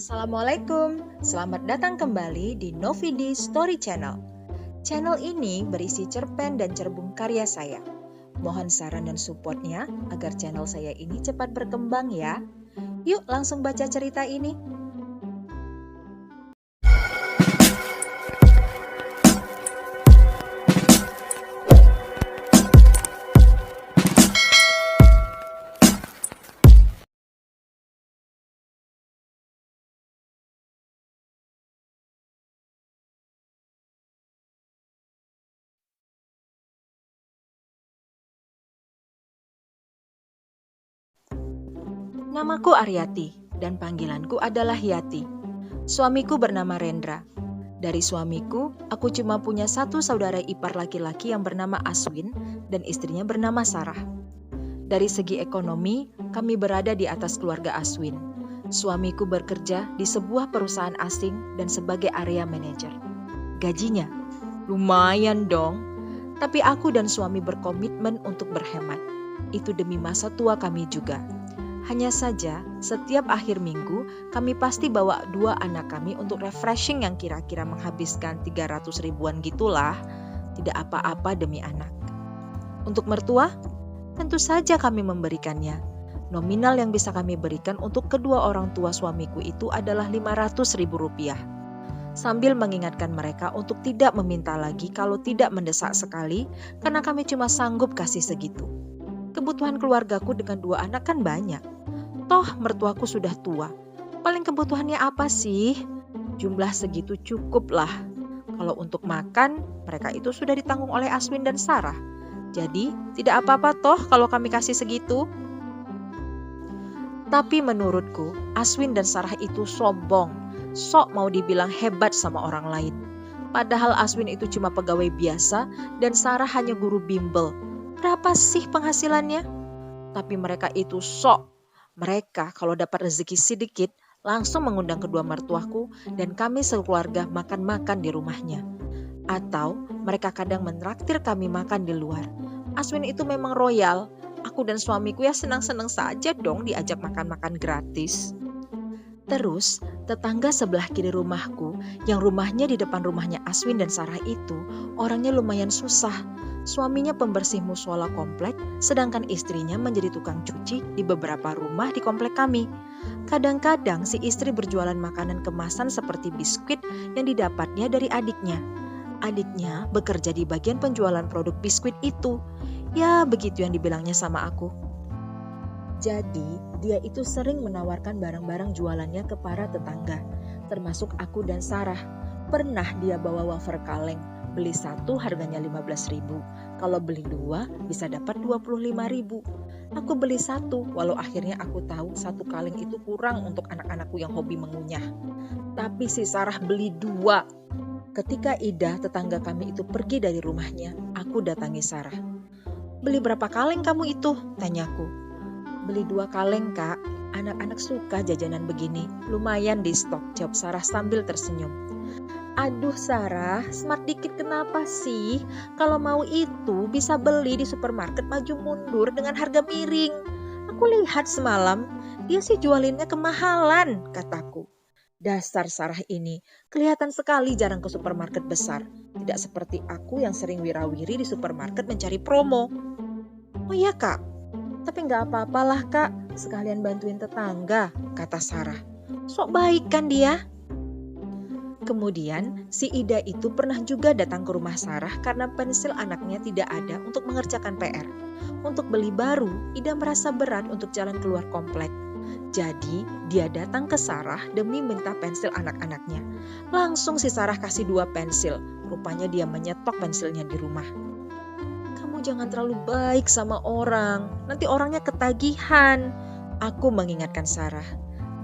Assalamualaikum, selamat datang kembali di Novidi Story Channel. Channel ini berisi cerpen dan cerbung karya saya. Mohon saran dan supportnya agar channel saya ini cepat berkembang ya. Yuk langsung baca cerita ini. Namaku Aryati dan panggilanku adalah Yati. Suamiku bernama Rendra. Dari suamiku, aku cuma punya satu saudara ipar laki-laki yang bernama Aswin dan istrinya bernama Sarah. Dari segi ekonomi, kami berada di atas keluarga Aswin. Suamiku bekerja di sebuah perusahaan asing dan sebagai area manager. Gajinya lumayan dong, tapi aku dan suami berkomitmen untuk berhemat. Itu demi masa tua kami juga. Hanya saja, setiap akhir minggu kami pasti bawa dua anak kami untuk refreshing yang kira-kira menghabiskan 300 ribuan gitulah. Tidak apa-apa demi anak. Untuk mertua, tentu saja kami memberikannya. Nominal yang bisa kami berikan untuk kedua orang tua suamiku itu adalah 500 ribu rupiah. Sambil mengingatkan mereka untuk tidak meminta lagi kalau tidak mendesak sekali, karena kami cuma sanggup kasih segitu. Kebutuhan keluargaku dengan dua anak kan banyak. Toh mertuaku sudah tua. Paling kebutuhannya apa sih? Jumlah segitu cukup lah. Kalau untuk makan, mereka itu sudah ditanggung oleh Aswin dan Sarah. Jadi tidak apa-apa toh kalau kami kasih segitu. Tapi menurutku, Aswin dan Sarah itu sombong. Sok mau dibilang hebat sama orang lain. Padahal Aswin itu cuma pegawai biasa dan Sarah hanya guru bimbel. Berapa sih penghasilannya? Tapi mereka itu sok. Mereka kalau dapat rezeki sedikit langsung mengundang kedua mertuaku dan kami sekeluarga makan-makan di rumahnya. Atau mereka kadang menraktir kami makan di luar. Aswin itu memang royal. Aku dan suamiku ya senang-senang saja dong diajak makan-makan gratis. Terus tetangga sebelah kiri rumahku yang rumahnya di depan rumahnya Aswin dan Sarah itu orangnya lumayan susah. Suaminya pembersih musola komplek, sedangkan istrinya menjadi tukang cuci di beberapa rumah di komplek kami. Kadang-kadang si istri berjualan makanan kemasan seperti biskuit yang didapatnya dari adiknya. Adiknya bekerja di bagian penjualan produk biskuit itu. Ya, begitu yang dibilangnya sama aku. Jadi, dia itu sering menawarkan barang-barang jualannya ke para tetangga, termasuk aku dan Sarah. Pernah dia bawa wafer kaleng. Beli satu harganya 15 ribu. Kalau beli dua bisa dapat 25 ribu. Aku beli satu, walau akhirnya aku tahu satu kaleng itu kurang untuk anak-anakku yang hobi mengunyah. Tapi si Sarah beli dua. Ketika Ida, tetangga kami itu pergi dari rumahnya, aku datangi Sarah. Beli berapa kaleng kamu itu? Tanyaku. Beli 2 kaleng kak, anak-anak suka jajanan begini. Lumayan di stok, jawab Sarah sambil tersenyum. Aduh Sarah, smart dikit kenapa sih? Kalau mau itu bisa beli di supermarket maju mundur dengan harga miring. Aku lihat semalam, dia sih jualinnya kemahalan, kataku. Dasar Sarah ini, kelihatan sekali jarang ke supermarket besar. Tidak seperti aku yang sering wirawiri di supermarket mencari promo. Oh iya kak, tapi gak apa-apalah kak, sekalian bantuin tetangga, kata Sarah. Sok baik kan dia? Kemudian si Ida itu pernah juga datang ke rumah Sarah karena pensil anaknya tidak ada untuk mengerjakan PR. Untuk beli baru, Ida merasa berat untuk jalan keluar komplek. Jadi dia datang ke Sarah demi minta pensil anak-anaknya. Langsung si Sarah kasih 2 pensil. Rupanya dia menyetok pensilnya di rumah. Kamu jangan terlalu baik sama orang, nanti orangnya ketagihan. Aku mengingatkan Sarah.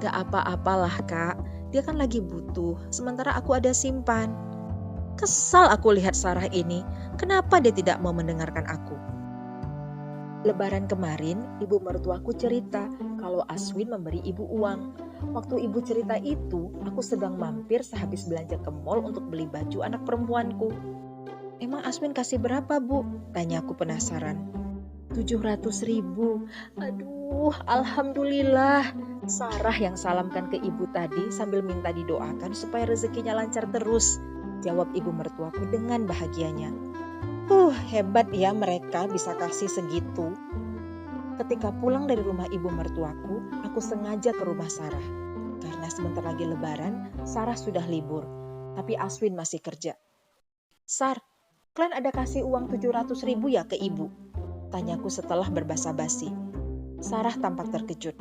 Gak apa-apalah kak, dia kan lagi butuh, sementara aku ada simpan. Kesal aku lihat Sarah ini, kenapa dia tidak mau mendengarkan aku? Lebaran kemarin, ibu mertuaku cerita kalau Aswin memberi ibu uang. Waktu ibu cerita itu, aku sedang mampir sehabis belanja ke mall untuk beli baju anak perempuanku. Emang Aswin kasih berapa bu? Tanyaku penasaran. 700.000. Aduh, alhamdulillah. Sarah yang salamkan ke ibu tadi sambil minta didoakan supaya rezekinya lancar terus. Jawab ibu mertuaku dengan bahagianya. Hebat ya mereka bisa kasih segitu. Ketika pulang dari rumah ibu mertuaku, aku sengaja ke rumah Sarah. Karena sebentar lagi lebaran, Sarah sudah libur. Tapi Aswin masih kerja. Sar, kalian ada kasih uang 700.000 ya ke ibu? Tanyaku setelah berbasa-basi. Sarah tampak terkejut.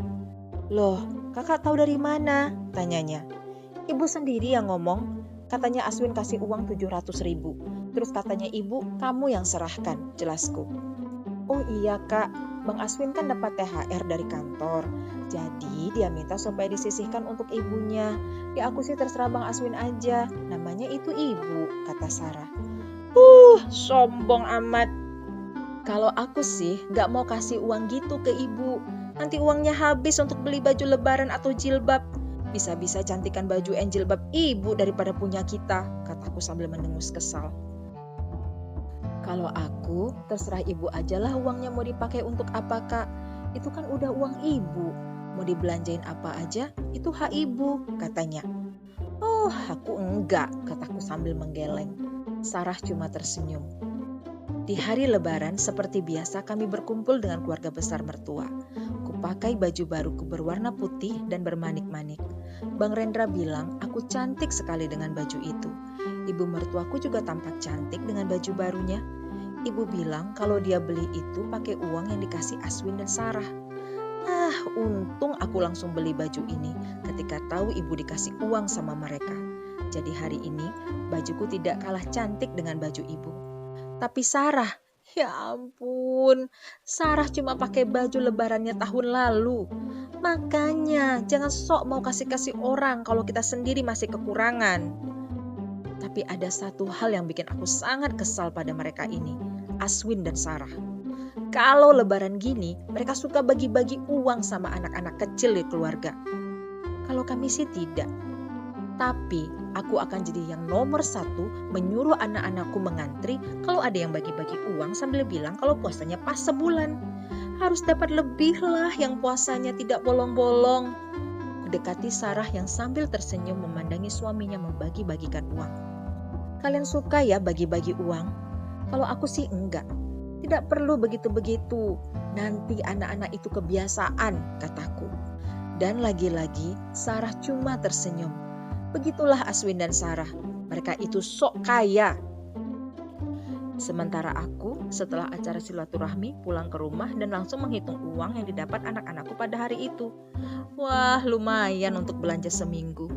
Loh, kakak tahu dari mana? Tanyanya. Ibu sendiri yang ngomong. Katanya Aswin kasih uang 700.000. Terus katanya ibu, kamu yang serahkan, jelasku. Oh iya kak, Bang Aswin kan dapat THR dari kantor. Jadi dia minta supaya disisihkan untuk ibunya. Ya aku sih terserah Bang Aswin aja. Namanya itu ibu, kata Sarah. Sombong amat. Kalau aku sih gak mau kasih uang gitu ke ibu. Nanti uangnya habis untuk beli baju lebaran atau jilbab. Bisa-bisa cantikan baju and jilbab ibu daripada punya kita, kataku sambil mendengus kesal. Kalau aku, terserah ibu ajalah uangnya mau dipakai untuk apa kak. Itu kan udah uang ibu. Mau dibelanjain apa aja, itu hak ibu, katanya. Oh, aku enggak, kataku sambil menggeleng. Sarah cuma tersenyum. Di hari lebaran seperti biasa kami berkumpul dengan keluarga besar mertua. Kupakai baju baruku berwarna putih dan bermanik-manik. Bang Rendra bilang aku cantik sekali dengan baju itu. Ibu mertuaku juga tampak cantik dengan baju barunya. Ibu bilang kalau dia beli itu pakai uang yang dikasih Aswin dan Sarah. Untung aku langsung beli baju ini ketika tahu ibu dikasih uang sama mereka. Jadi hari ini bajuku tidak kalah cantik dengan baju ibu. Tapi Sarah, ya ampun, Sarah cuma pakai baju lebarannya tahun lalu. Makanya jangan sok mau kasih-kasih orang kalau kita sendiri masih kekurangan. Tapi ada satu hal yang bikin aku sangat kesal pada mereka ini, Aswin dan Sarah. Kalau lebaran gini, mereka suka bagi-bagi uang sama anak-anak kecil di keluarga. Kalau kami sih tidak. Tapi aku akan jadi yang nomor 1 menyuruh anak-anakku mengantri kalau ada yang bagi-bagi uang sambil bilang kalau puasanya pas sebulan. Harus dapat lebih lah yang puasanya tidak bolong-bolong. Kudekati Sarah yang sambil tersenyum memandangi suaminya membagi-bagikan uang. Kalian suka ya bagi-bagi uang? Kalau aku sih enggak. Tidak perlu begitu-begitu. Nanti anak-anak itu kebiasaan, kataku. Dan lagi-lagi Sarah cuma tersenyum. Begitulah Aswin dan Sarah. Mereka itu sok kaya. Sementara aku setelah acara silaturahmi pulang ke rumah dan langsung menghitung uang yang didapat anak-anakku pada hari itu. Wah, lumayan untuk belanja seminggu.